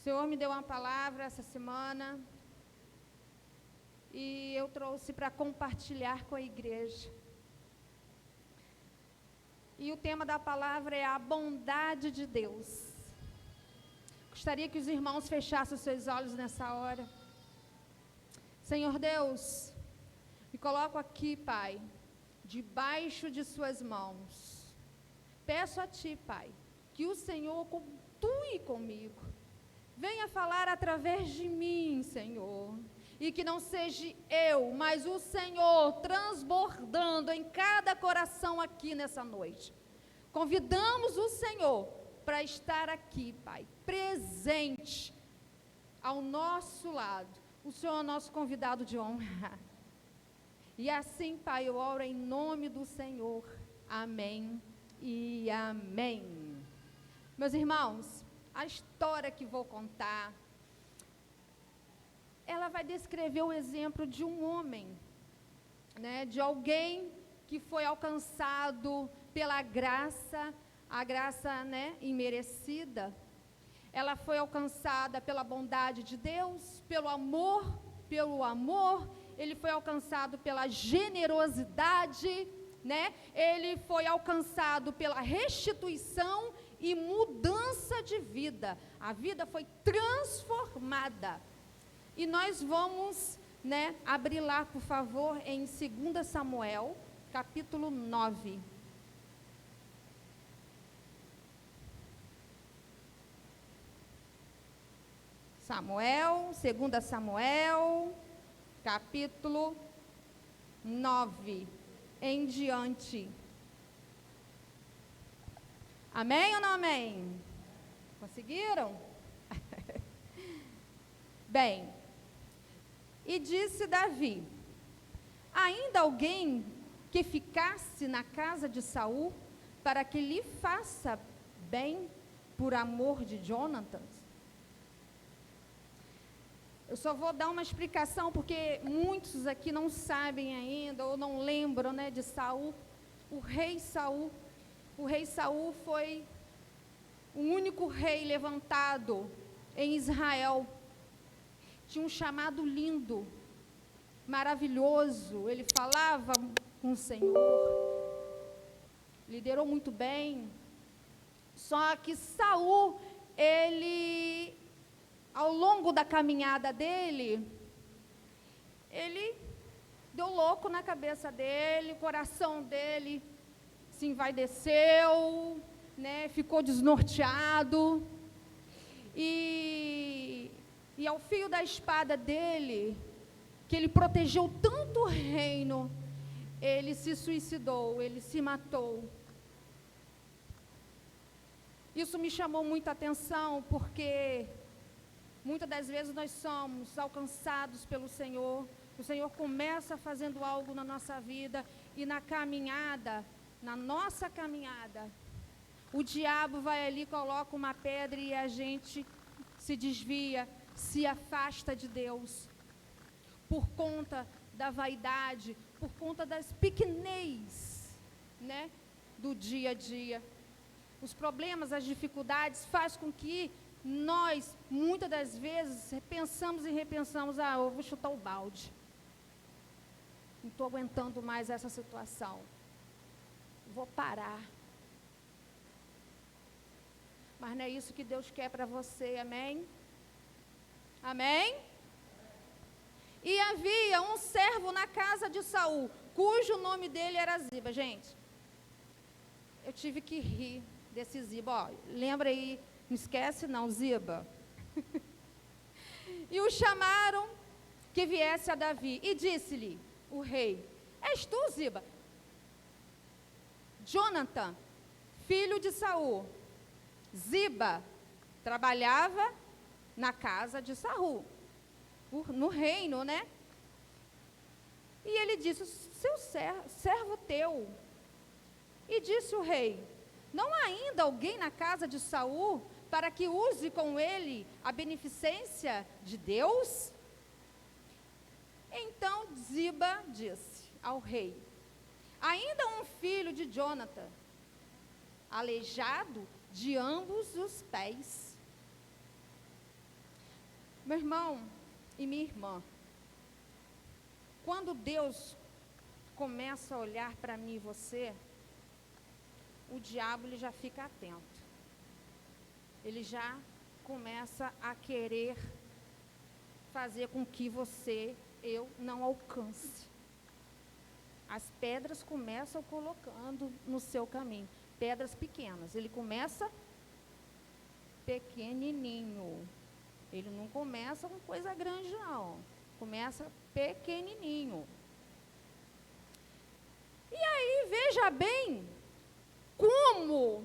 Senhor me deu uma palavra essa semana e eu trouxe para compartilhar com a igreja. E o tema da palavra é a bondade de Deus. Gostaria que os irmãos fechassem os seus olhos nessa hora. Senhor Deus, me coloco aqui, Pai, debaixo de suas mãos. Peço a Ti, Pai, que o Senhor continue comigo. Venha falar através de mim, Senhor. E que não seja eu, mas o Senhor transbordando em cada coração aqui nessa noite. Convidamos o Senhor para estar aqui, Pai, presente ao nosso lado. O Senhor é o nosso convidado de honra. E assim, Pai, eu oro em nome do Senhor. Amém e amém. Meus irmãos, a história que vou contar, ela vai descrever o exemplo de um homem, né, de alguém que foi alcançado pela graça, a graça, né, imerecida. Ela foi alcançada pela bondade de Deus, pelo amor, ele foi alcançado pela generosidade, né? Ele foi alcançado pela restituição e mudança de vida. A vida foi transformada. E nós vamos, né, abrir lá, por favor, em 2 Samuel, capítulo 9. Segunda Samuel, capítulo 9, em diante. Amém ou não amém? Conseguiram? Bem, e disse Davi: ainda alguém que ficasse na casa de Saul, para que lhe faça bem por amor de Jonatas? Eu só vou dar uma explicação, porque muitos aqui não sabem ainda, ou não lembram, né, de Saul. O rei Saul foi o único rei levantado em Israel. Tinha um chamado lindo, maravilhoso. Ele falava com o Senhor, liderou muito bem. Só que Saul, ele, ao longo da caminhada dele, ele deu louco na cabeça dele, o coração dele se envaideceu, né, ficou desnorteado, e ao fio da espada dele, que ele protegeu tanto o reino, ele se suicidou, ele se matou. Isso me chamou muita atenção, porque muitas das vezes nós somos alcançados pelo Senhor. O Senhor começa fazendo algo na nossa vida, e na nossa caminhada, o diabo vai ali, coloca uma pedra e a gente se desvia, se afasta de Deus, por conta da vaidade, por conta das pequenez, né, do dia a dia. Os problemas, as dificuldades fazem com que nós, muitas das vezes, pensamos e repensamos: eu vou chutar o balde, não estou aguentando mais essa situação, vou parar. Mas não é isso que Deus quer para você, amém? Amém? E havia um servo na casa de Saul, cujo nome dele era Ziba. Gente, eu tive que rir desse Ziba. Lembra aí, não esquece não, Ziba. E o chamaram que viesse a Davi, e disse-lhe o rei: és tu, Ziba? Jonatã, filho de Saul. Ziba trabalhava na casa de Saul, no reino, né? E ele disse: seu servo teu. E disse o rei: não há ainda alguém na casa de Saul para que use com ele a beneficência de Deus? Então Ziba disse ao rei: ainda um filho de Jonatã, aleijado de ambos os pés. Meu irmão e minha irmã, quando Deus começa a olhar para mim e você, o diabo ele já fica atento. Ele já começa a querer fazer com que eu não alcance. As pedras começam colocando no seu caminho, pedras pequenas. Ele começa pequenininho. Ele não começa com coisa grande, não. Começa pequenininho. E aí, veja bem, como,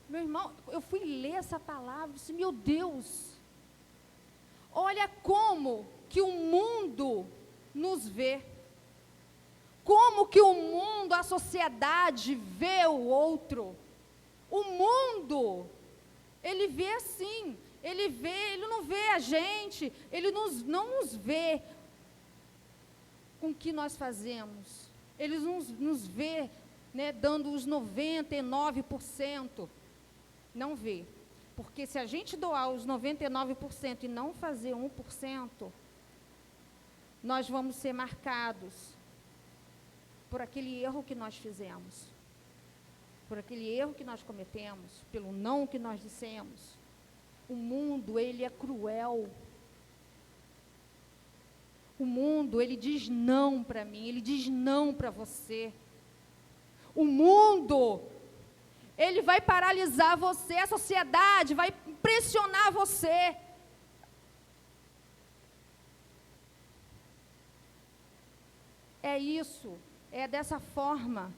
meu irmão, eu fui ler essa palavra e disse, meu Deus, olha como que o mundo nos vê. Como que o mundo, a sociedade vê o outro. O mundo, ele vê assim, ele não vê a gente, ele não nos vê com o que nós fazemos. Ele nos vê, né, dando os 99%. Não vê. Porque se a gente doar os 99% e não fazer 1%, nós vamos ser marcados por aquele erro que nós fizemos, por aquele erro que nós cometemos, pelo não que nós dissemos. O mundo, ele é cruel. O mundo, ele diz não para mim, ele diz não para você. O mundo, ele vai paralisar você, a sociedade vai pressionar você. É isso, é dessa forma.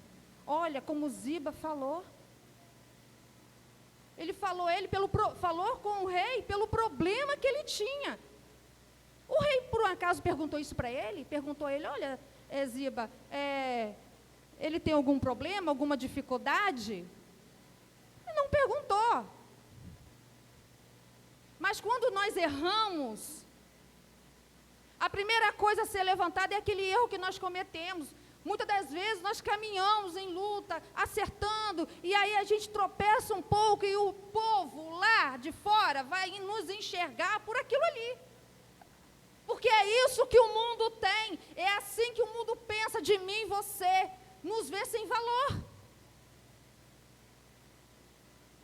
Olha como Ziba falou. Ele falou com o rei pelo problema que ele tinha. O rei, por um acaso, perguntou isso para ele? Perguntou a ele, olha, Ziba, ele tem algum problema, alguma dificuldade? Ele não perguntou. Mas quando nós erramos, a primeira coisa a ser levantada é aquele erro que nós cometemos. Muitas das vezes nós caminhamos em luta, acertando, e aí a gente tropeça um pouco e o povo lá de fora vai nos enxergar por aquilo ali. Porque é isso que o mundo tem, é assim que o mundo pensa de mim e você, nos vê sem valor.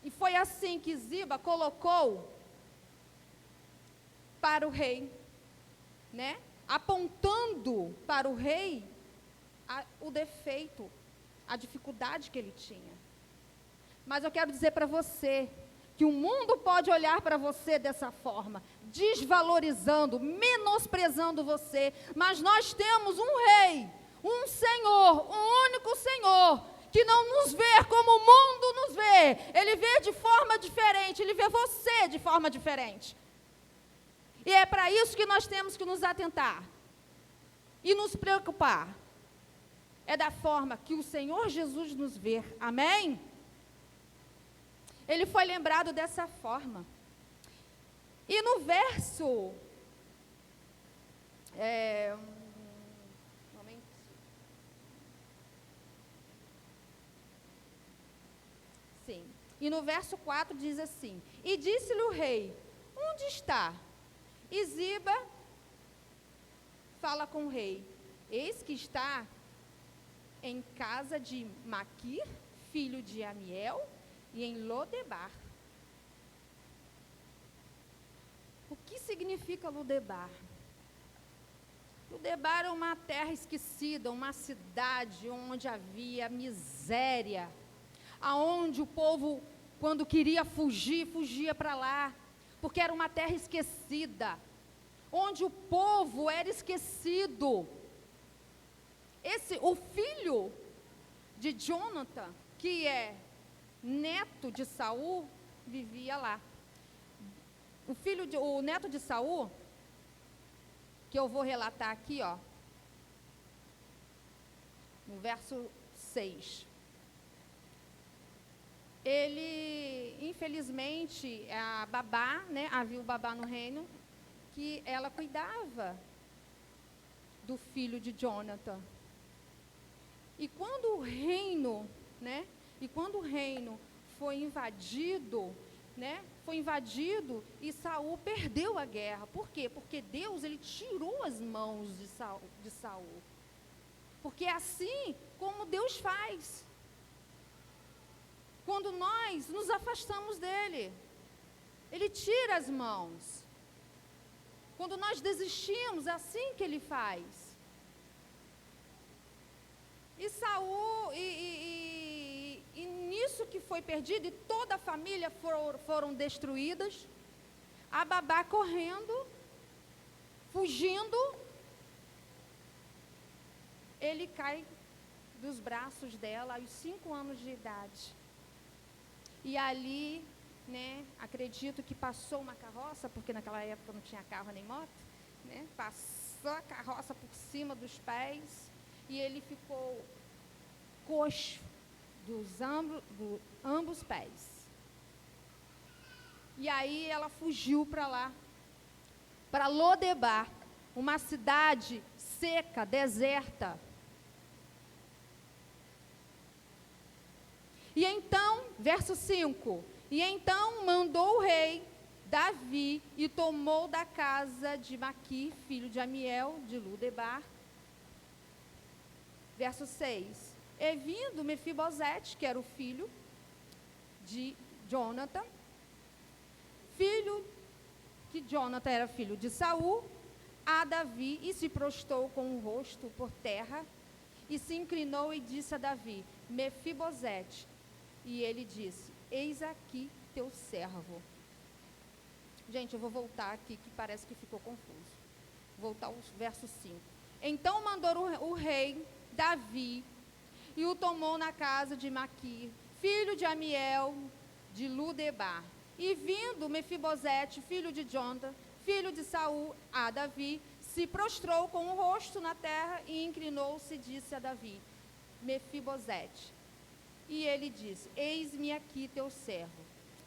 E foi assim que Ziba colocou para o rei, né? Apontando para o rei o defeito, a dificuldade que ele tinha. Mas eu quero dizer para você que o mundo pode olhar para você dessa forma, desvalorizando, menosprezando você, mas nós temos um rei, um Senhor, um único Senhor, que não nos vê como o mundo nos vê. Ele vê de forma diferente, ele vê você de forma diferente. E é para isso que nós temos que nos atentar e nos preocupar. É da forma que o Senhor Jesus nos vê. Amém? Ele foi lembrado dessa forma. E no verso... um momento. Sim. E no verso 4 diz assim, e disse-lhe o rei, onde está? E Ziba fala com o rei, eis que está em casa de Maquir, filho de Amiel, e em Lodebar. O que significa Lodebar? Lodebar é uma terra esquecida, uma cidade onde havia miséria, aonde o povo, quando queria fugir, fugia para lá, porque era uma terra esquecida, onde o povo era esquecido. O filho de Jonathan, que é neto de Saul, vivia lá. O neto de Saul, que eu vou relatar aqui, ó, no verso 6. Ele, infelizmente, a babá, né, havia o babá no reino, que ela cuidava do filho de Jonathan. E quando o reino, né, foi invadido, né, foi invadido e Saul perdeu a guerra. Por quê? Porque Deus, ele tirou as mãos de Saul. Porque é assim como Deus faz. Quando nós nos afastamos dele, ele tira as mãos. Quando nós desistimos, é assim que ele faz. E Saul, e nisso que foi perdido, e toda a família foram destruídas, a babá correndo, fugindo, ele cai dos braços dela aos 5 anos de idade. E ali, né, acredito que passou uma carroça, porque naquela época não tinha carro nem moto, né, passou a carroça por cima dos pés, e ele ficou coxo dos ambos pés. E aí ela fugiu para lá, para Lodebar, uma cidade seca, deserta. E então, verso 5, e então mandou o rei Davi e tomou da casa de Maquir, filho de Amiel, de Lodebar. Verso 6, e vindo Mefibosete, que era o filho de Jonathan, Jonathan era filho de Saul, a Davi, e se prostrou com o rosto por terra, e se inclinou e disse a Davi, Mefibosete, e ele disse, eis aqui teu servo. Gente, eu vou voltar aqui, que parece que ficou confuso. Voltar ao verso 5. Então mandou o rei Davi, e o tomou na casa de Maquir, filho de Amiel, de Lodebar. E vindo Mefibosete, filho de Jonathan, filho de Saul, a Davi, se prostrou com o rosto na terra e inclinou-se e disse a Davi, Mefibosete. E ele disse, eis-me aqui teu servo.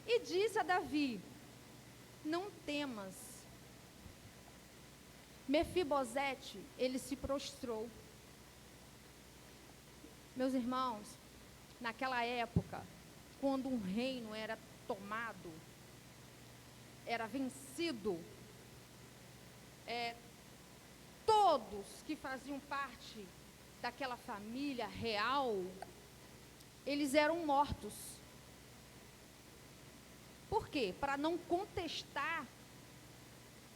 E disse a Davi, não temas. Mefibosete, ele se prostrou. Meus irmãos, naquela época, quando um reino era tomado, era vencido, todos que faziam parte daquela família real, eles eram mortos. Por quê? Para não contestar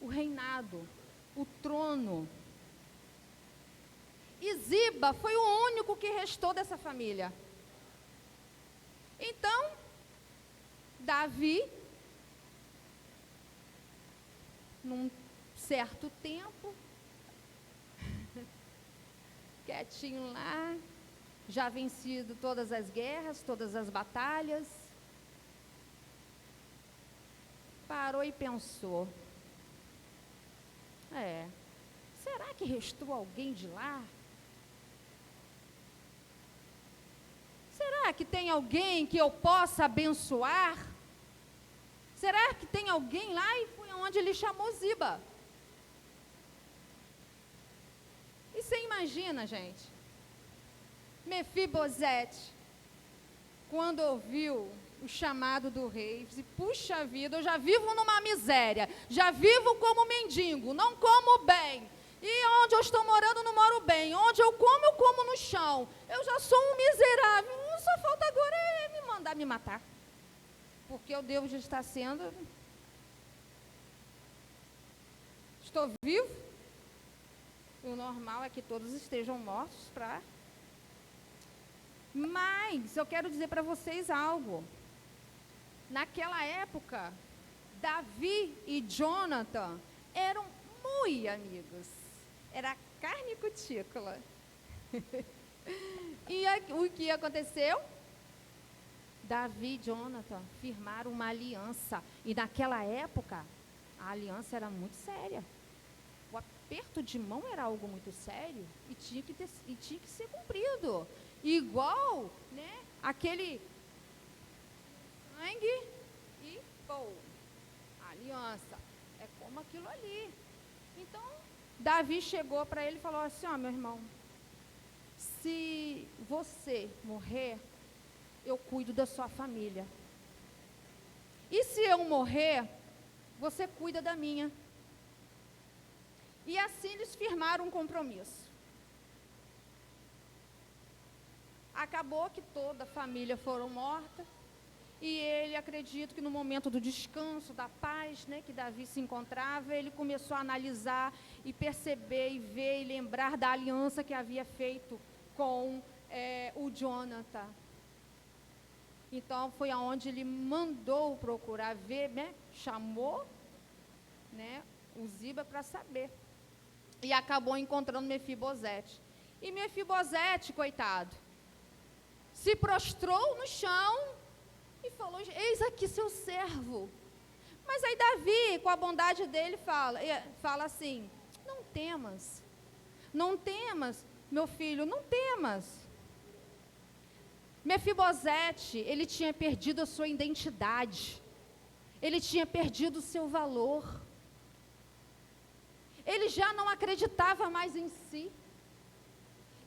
o reinado, o trono. E Ziba foi o único que restou dessa família. Então, Davi, num certo tempo, quietinho lá, já vencido todas as guerras, todas as batalhas, parou e pensou, será que restou alguém de lá? Será que tem alguém que eu possa abençoar? Será que tem alguém lá? E foi onde ele chamou Ziba. E você imagina, gente, Mefibosete, quando ouviu o chamado do rei, disse, puxa vida, eu já vivo numa miséria, já vivo como mendigo, não como bem. E onde eu estou morando, não moro bem. Onde eu como no chão. Eu já sou um miserável. Só falta agora me mandar me matar. Porque eu devo de estar sendo... Estou vivo. O normal é que todos estejam mortos para... Mas eu quero dizer para vocês algo. Naquela época, Davi e Jonathan eram muito amigos. Era carne e cutícula. E o que aconteceu? Davi e Jonathan firmaram uma aliança. E naquela época, a aliança era muito séria. O aperto de mão era algo muito sério e tinha que ser cumprido. Igual, né, aquele sangue e pô, a aliança. É como aquilo ali. Então, Davi chegou para ele e falou assim, meu irmão, se você morrer, eu cuido da sua família. E se eu morrer, você cuida da minha. E assim eles firmaram um compromisso. Acabou que toda a família foram morta. E ele, acredito que no momento do descanso, da paz, né, que Davi se encontrava, ele começou a analisar e perceber e ver e lembrar da aliança que havia feito com o Jonathan. Então, foi aonde ele mandou procurar ver, né, chamou, né, o Ziba para saber. E acabou encontrando Mefibosete. E Mefibosete, coitado, se prostrou no chão e falou: eis aqui seu servo. Mas aí Davi, com a bondade dele, fala assim: não temas, meu filho, não temas. Mefibosete, ele tinha perdido a sua identidade, ele tinha perdido o seu valor, ele já não acreditava mais em si,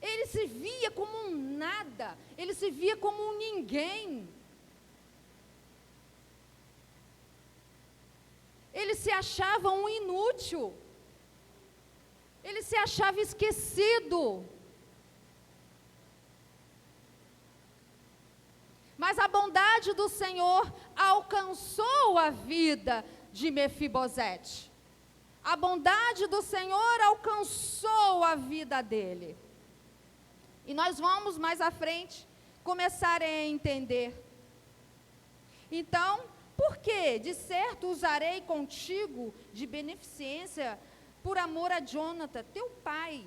ele se via como um nada, ele se via como um ninguém. Ele se achava um inútil, ele se achava esquecido. Mas a bondade do Senhor alcançou a vida de Mefibosete. A bondade do Senhor alcançou a vida dele. E nós vamos mais à frente começar a entender. Então, por quê? De certo usarei contigo de beneficência por amor a Jonathan, teu pai.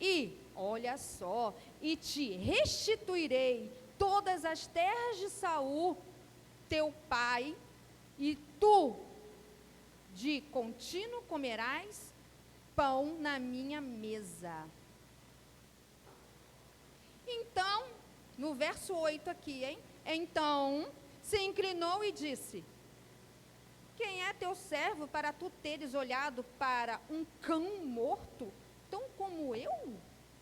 E, olha só, e te restituirei todas as terras de Saul, teu pai, e tu de contínuo comerás pão na minha mesa. Então, no verso 8 aqui, hein? Então, se inclinou e disse: quem é teu servo para tu teres olhado para um cão morto, tão como eu?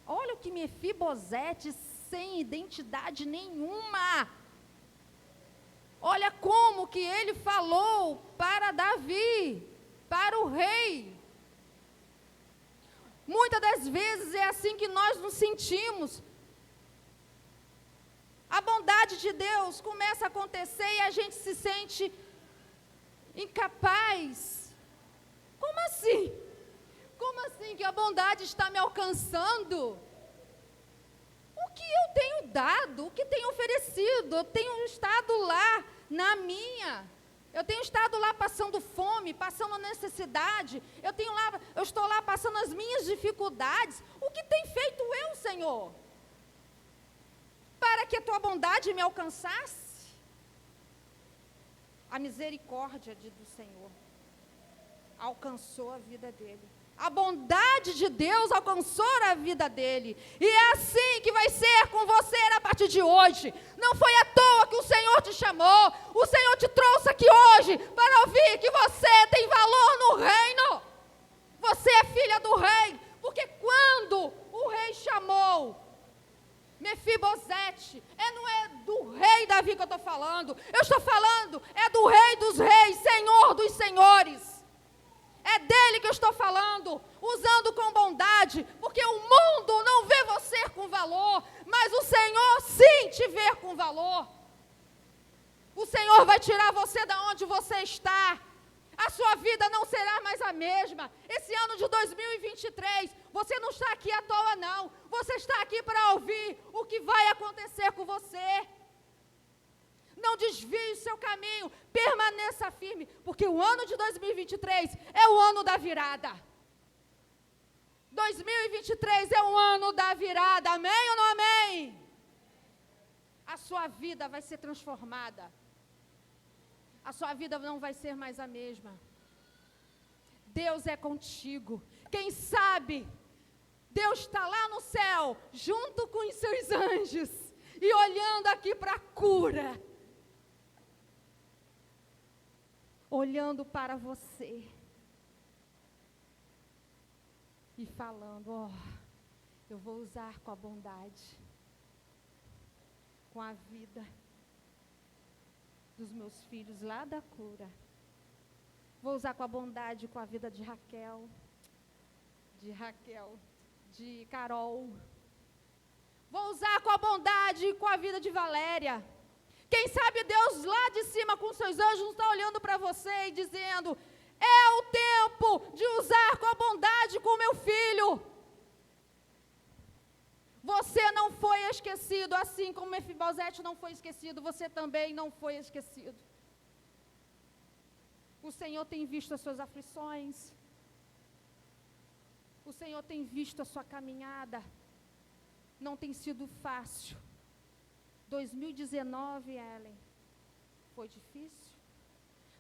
Olha o que Mefibosete, sem identidade nenhuma. Olha como que ele falou para Davi, para o rei. Muitas das vezes é assim que nós nos sentimos. A bondade de Deus começa a acontecer e a gente se sente incapaz. Como assim? Como assim que a bondade está me alcançando? O que eu tenho dado, o que tenho oferecido? Eu tenho estado lá na minha. Eu tenho estado lá passando fome, passando necessidade. Eu estou lá passando as minhas dificuldades. O que tem feito eu, Senhor? Para que a tua bondade me alcançasse? A misericórdia do Senhor alcançou a vida dele. A bondade de Deus alcançou a vida dele. E é assim que vai ser com você a partir de hoje. Não foi à toa que o Senhor te chamou. O Senhor te trouxe aqui hoje para ouvir que você tem valor no reino. Você é filha do rei. Porque quando o rei chamou Mefibosete, não é do rei Davi que eu estou falando. Eu estou falando, é do rei dos reis, Senhor dos senhores. É dele que eu estou falando, usando com bondade, porque o mundo não vê você com valor, mas o Senhor sim te vê com valor. O Senhor vai tirar você da onde você está. A sua vida não será mais a mesma. Esse ano de 2023, você não está aqui à toa não. Você está aqui para ouvir o que vai acontecer com você. Não desvie o seu caminho, permaneça firme, porque o ano de 2023 é o ano da virada. 2023 é o ano da virada, amém ou não amém? A sua vida vai ser transformada. A sua vida não vai ser mais a mesma. Deus é contigo. Quem sabe, Deus está lá no céu, junto com os seus anjos, e olhando aqui para a cura. Olhando para você e falando: eu vou usar com a bondade, com a vida. dos meus filhos lá da cura. Vou usar com a bondade com a vida de Raquel, de Carol. Vou usar com a bondade com a vida de Valéria. Quem sabe Deus lá de cima com seus anjos está olhando para você e dizendo: é o tempo de usar com a bondade com o meu filho. Você não foi esquecido, assim como Mefibosete não foi esquecido, você também não foi esquecido. O Senhor tem visto as suas aflições. O Senhor tem visto a sua caminhada. Não tem sido fácil. 2019, Ellen, foi difícil,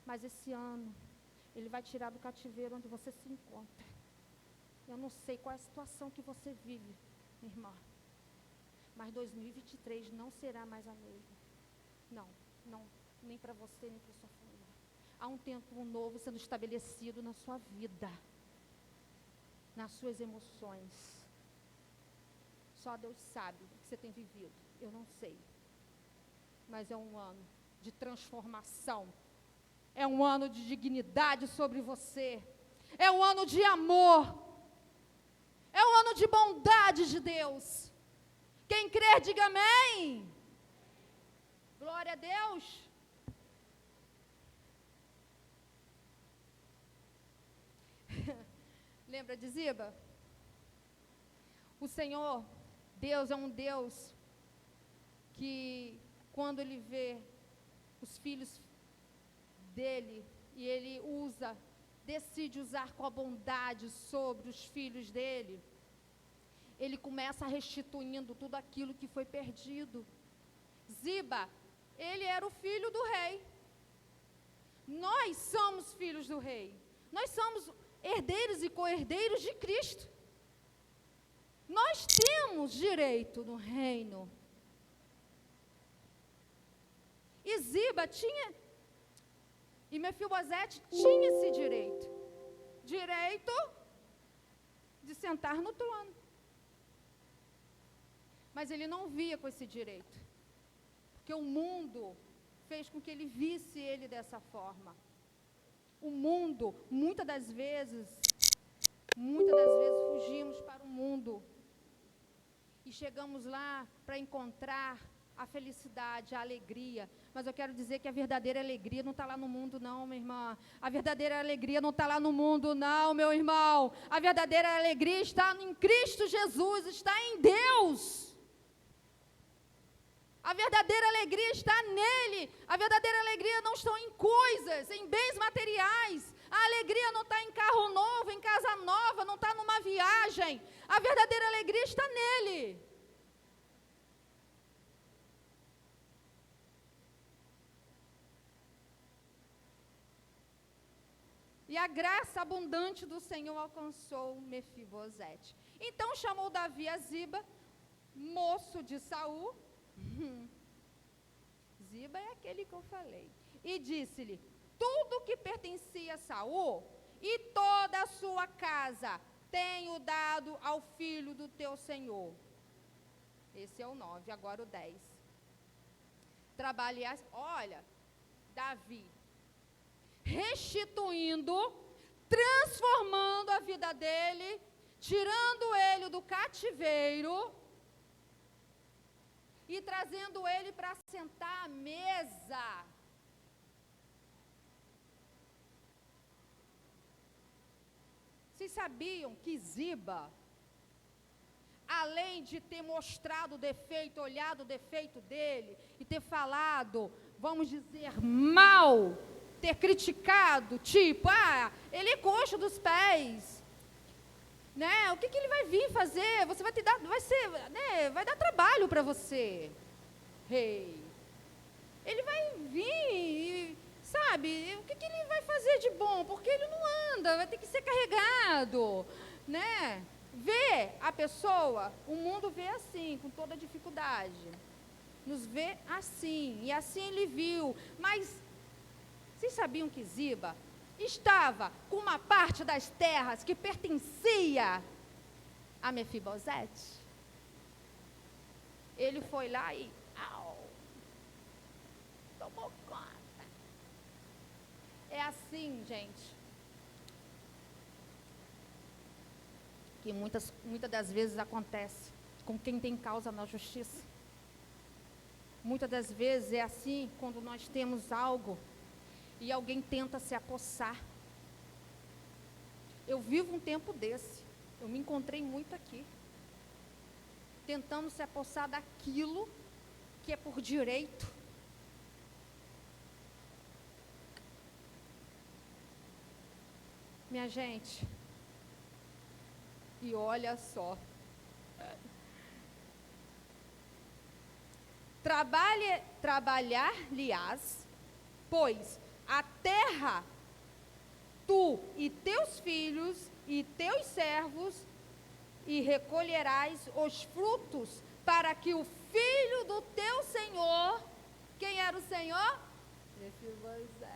mas esse ano Ele vai tirar do cativeiro onde você se encontra. Eu não sei qual é a situação que você vive, minha irmã, mas 2023 não será mais a mesma. Não, nem para você, nem para sua família. Há um tempo novo sendo estabelecido na sua vida, nas suas emoções. Só Deus sabe o que você tem vivido, eu não sei. Mas é um ano de transformação. É um ano de dignidade sobre você. É um ano de amor. É um ano de bondade de Deus. Quem crer, diga amém. Glória a Deus. Lembra de Ziba? O Senhor, Deus é um Deus que, quando Ele vê os filhos dele, e Ele decide usar com a bondade sobre os filhos dele, Ele começa restituindo tudo aquilo que foi perdido. Ziba, ele era o filho do rei. Nós somos filhos do rei. Nós somos herdeiros e co-herdeiros de Cristo. Nós temos direito no reino. E Ziba tinha, e Mefibosete tinha esse direito. Direito de sentar no trono. Mas ele não via com esse direito. Porque o mundo fez com que ele visse ele dessa forma. O mundo, muitas das vezes fugimos para o mundo. E chegamos lá para encontrar a felicidade, a alegria. Mas eu quero dizer que a verdadeira alegria não está lá no mundo, não, minha irmã. A verdadeira alegria não está lá no mundo, não, meu irmão. A verdadeira alegria está em Cristo Jesus, está em Deus. A verdadeira alegria está nele. A verdadeira alegria não está em coisas, em bens materiais. A alegria não está em carro novo, em casa nova, não está numa viagem. A verdadeira alegria está nele. E a graça abundante do Senhor alcançou Mefibosete. Então chamou Davi a Ziba, moço de Saul. Ziba é aquele que eu falei. E disse-lhe: tudo que pertencia a Saul e toda a sua casa tenho dado ao filho do teu senhor. Esse é o 9, agora o 10. Olha, Davi restituindo, transformando a vida dele, tirando ele do cativeiro e trazendo ele para sentar à mesa. Vocês sabiam que Ziba, além de ter mostrado o defeito, olhado o defeito dele, e ter falado, vamos dizer, mal, ter criticado, tipo, ele é coxo dos pés, né? O que ele vai vir fazer? Você vai vai dar trabalho para você, rei. Ele vai vir, sabe? O que ele vai fazer de bom? Porque ele não anda, vai ter que ser carregado, né? Vê a pessoa, o mundo vê assim, com toda dificuldade. Nos vê assim, e assim ele viu. Mas vocês sabiam que Ziba estava com uma parte das terras que pertencia a Mefibosete? Ele foi lá e tomou conta. É assim, gente, que muitas das vezes acontece com quem tem causa na justiça. Muitas das vezes é assim quando nós temos algo e alguém tenta se apossar. Eu vivo um tempo desse, eu me encontrei muito aqui, tentando se apossar daquilo que é por direito. Minha gente, e olha só, trabalhar-lhe-ás, pois a terra, tu e teus filhos e teus servos, e recolherás os frutos, para que o filho do teu senhor, quem era o senhor? Mefibosete.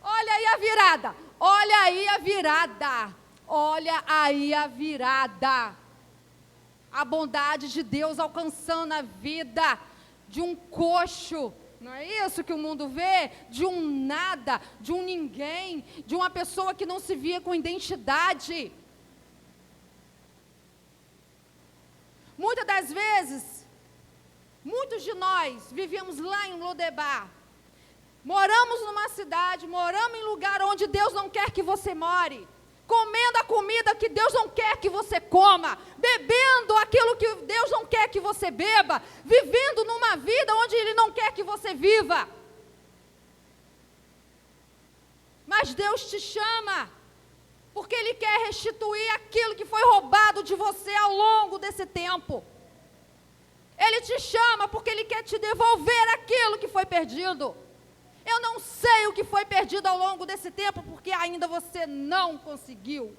Olha aí a virada, olha aí a virada, olha aí a virada. A bondade de Deus alcançando a vida de um coxo. Não é isso que o mundo vê? De um nada, de um ninguém, de uma pessoa que não se via com identidade. Muitas das vezes, muitos de nós vivíamos lá em Lodebar. Moramos numa cidade, moramos em lugar onde Deus não quer que você more. Comendo a comida que Deus não quer que você coma, bebendo aquilo que Deus não quer que você beba, vivendo numa vida onde Ele não quer que você viva. Mas Deus te chama, porque Ele quer restituir aquilo que foi roubado de você ao longo desse tempo. Ele te chama porque Ele quer te devolver aquilo que foi perdido. Eu não sei o que foi perdido ao longo desse tempo, porque ainda você não conseguiu.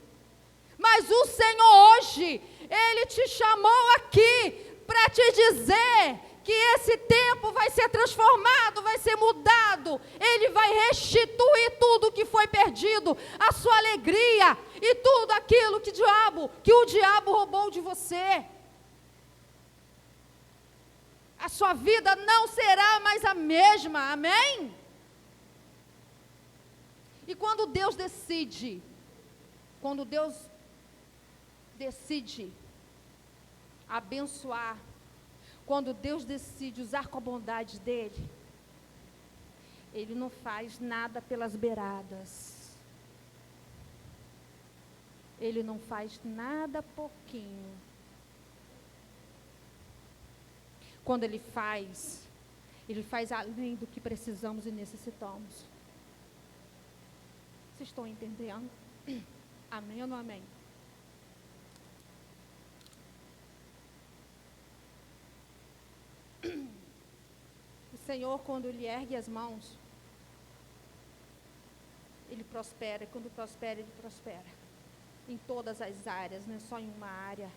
Mas o Senhor hoje, Ele te chamou aqui para te dizer que esse tempo vai ser transformado, vai ser mudado. Ele vai restituir tudo o que foi perdido, a sua alegria e tudo aquilo que o diabo roubou de você. A sua vida não será mais a mesma, amém? E quando Deus decide abençoar, quando Deus decide usar com a bondade dele, Ele não faz nada pelas beiradas. Ele não faz nada pouquinho. Quando Ele faz além do que precisamos e necessitamos. Vocês estão entendendo? Amém ou não amém? O Senhor, quando Ele ergue as mãos, Ele prospera. E quando prospera, Ele prospera. Em todas as áreas, não é só em uma área.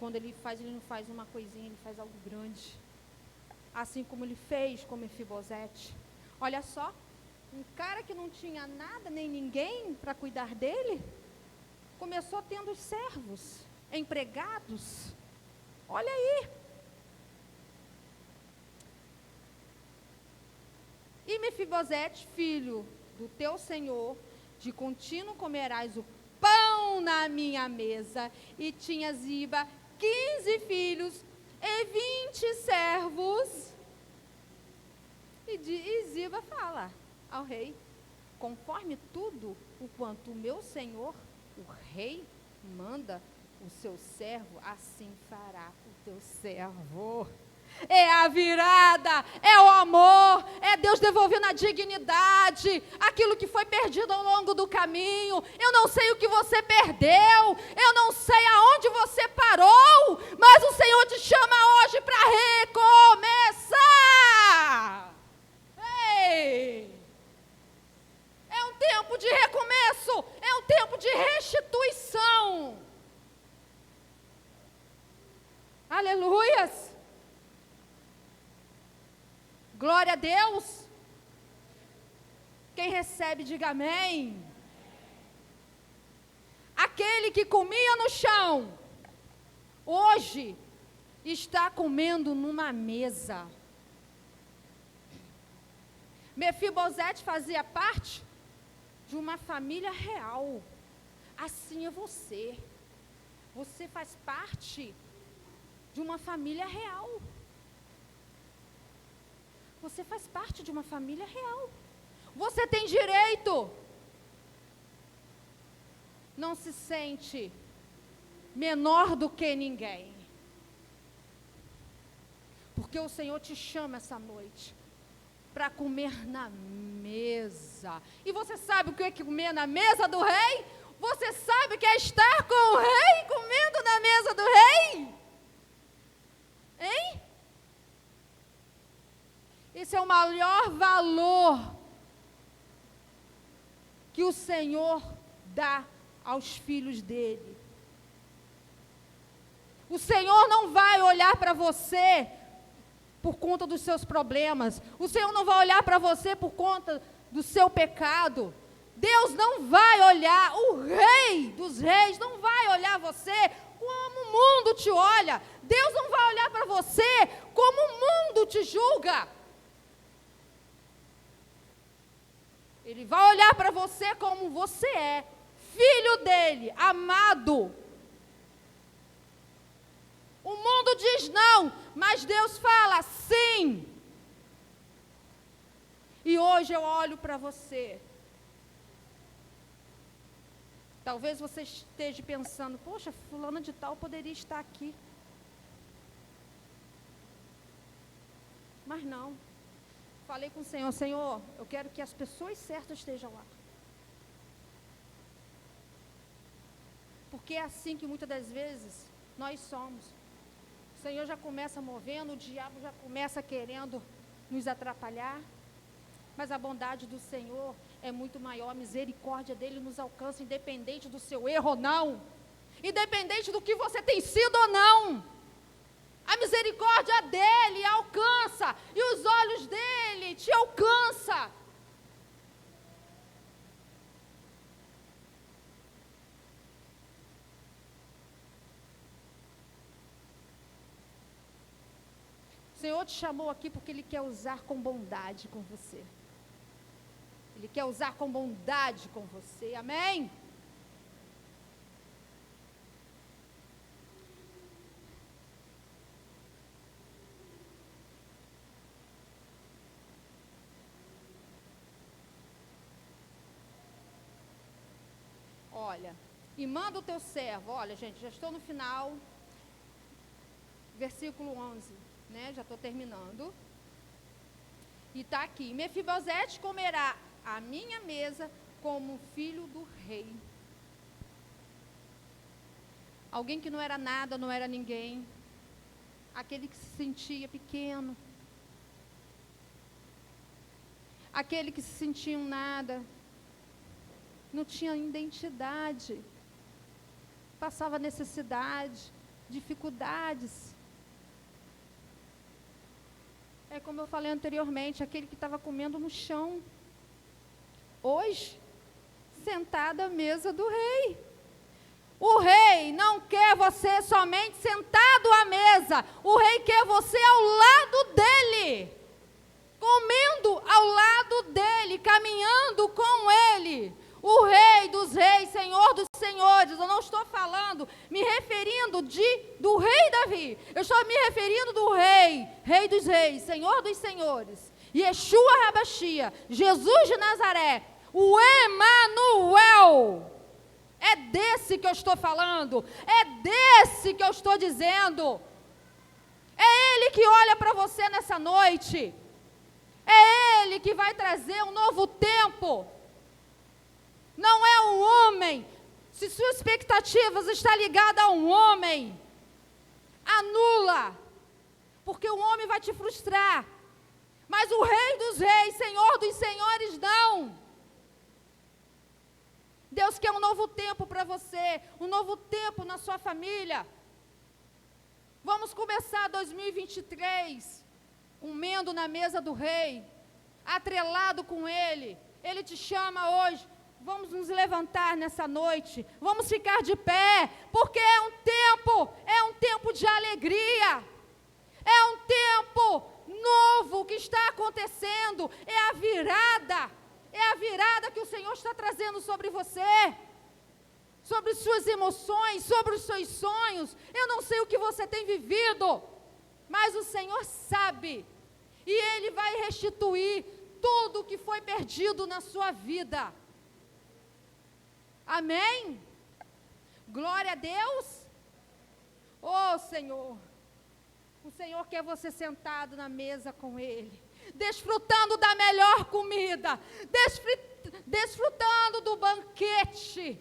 Quando Ele não faz uma coisinha, Ele faz algo grande. Assim como Ele fez com Mefibosete. Olha só. Um cara que não tinha nada, nem ninguém para cuidar dele, começou tendo servos, empregados. Olha aí. E Mefibosete, filho do teu senhor, de contínuo comerás o pão na minha mesa. E tinha Ziba 15 filhos e 20 servos. E Ziba fala ao rei: conforme tudo o quanto o meu senhor, o rei, manda o seu servo, assim fará o teu servo. É a virada, é o amor, é Deus devolvendo a dignidade, aquilo que foi perdido ao longo do caminho. Eu não sei o que você perdeu, eu não sei aonde você parou, mas o Senhor te chama hoje para recomeçar. Ei! É um tempo de recomeço, é um tempo de restituição. Aleluias! Glória a Deus. Quem recebe, diga amém. Aquele que comia no chão, hoje está comendo numa mesa. Mefibosete fazia parte de uma família real. Assim é você. Você faz parte de uma família real. Você faz parte de uma família real. Você tem direito. Não se sente menor do que ninguém. Porque o Senhor te chama essa noite para comer na mesa. E você sabe o que é comer na mesa do rei? Você sabe o que é estar com o rei comendo na mesa do rei? Hein? Esse é o maior valor que o Senhor dá aos filhos dele. O Senhor não vai olhar para você por conta dos seus problemas. O Senhor não vai olhar para você por conta do seu pecado. Deus não vai olhar, o Rei dos Reis não vai olhar você como o mundo te olha. Deus não vai olhar para você como o mundo te julga. Ele vai olhar para você como você é, filho dele, amado. O mundo diz não, mas Deus fala sim. E hoje eu olho para você. Talvez você esteja pensando, poxa, fulana de tal poderia estar aqui. Mas não. Falei com o Senhor, Senhor, eu quero que as pessoas certas estejam lá. Porque é assim que muitas das vezes nós somos. O Senhor já começa movendo, o diabo já começa querendo nos atrapalhar. Mas a bondade do Senhor é muito maior, a misericórdia dele nos alcança, independente do seu erro ou não. Independente do que você tem sido ou não. A misericórdia dele alcança, e os olhos dele te alcançam. O Senhor te chamou aqui porque Ele quer usar com bondade com você. Ele quer usar com bondade com você, amém? Olha, e manda o teu servo, olha gente, já estou no final, versículo 11, né, já estou terminando, e está aqui, Mefibosete comerá a minha mesa como filho do rei. Alguém que não era nada, não era ninguém, aquele que se sentia pequeno, aquele que se sentia um nada, não tinha identidade, passava necessidade, dificuldades. É como eu falei anteriormente, aquele que estava comendo no chão, hoje, sentado à mesa do rei. O rei não quer você somente sentado à mesa, o rei quer você ao lado dele, comendo ao lado dele, caminhando com ele. O rei dos reis, senhor dos senhores, eu não estou falando, me referindo do rei Davi, eu estou me referindo do rei dos reis, senhor dos senhores, Yeshua Rabashia, Jesus de Nazaré, o Emanuel. É desse que eu estou falando, é desse que eu estou dizendo. É Ele que olha para você nessa noite, é Ele que vai trazer um novo tempo. Não é um homem. Se sua expectativa está ligada a um homem, anula, porque o homem vai te frustrar. Mas o Rei dos Reis, Senhor dos Senhores, não. Deus quer um novo tempo para você, um novo tempo na sua família. Vamos começar 2023, comendo na mesa do Rei, atrelado com Ele. Ele te chama hoje. Vamos nos levantar nessa noite, vamos ficar de pé, porque é um tempo de alegria, é um tempo novo que está acontecendo. acontecendo, é a virada que o Senhor está trazendo sobre você, sobre suas emoções, sobre os seus sonhos. Eu não sei o que você tem vivido, mas o Senhor sabe, e Ele vai restituir tudo o que foi perdido na sua vida. Amém? Glória a Deus. Oh, Senhor, o Senhor quer você sentado na mesa com Ele, desfrutando da melhor comida, desfrutando do banquete.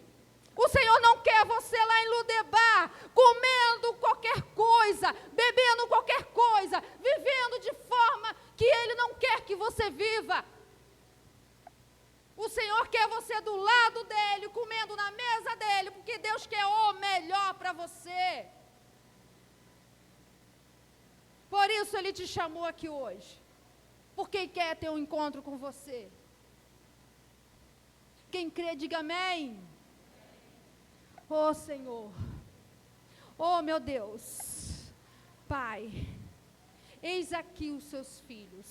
O Senhor não quer você lá em Ludebar, comendo qualquer coisa, bebendo qualquer coisa, vivendo de forma que Ele não quer que você viva. O Senhor quer você do lado dEle, comendo na mesa dEle, porque Deus quer o melhor para você. Por isso Ele te chamou aqui hoje, porque Ele quer ter um encontro com você. Quem crê, diga amém. Oh, Senhor, oh, meu Deus, Pai, eis aqui os seus filhos,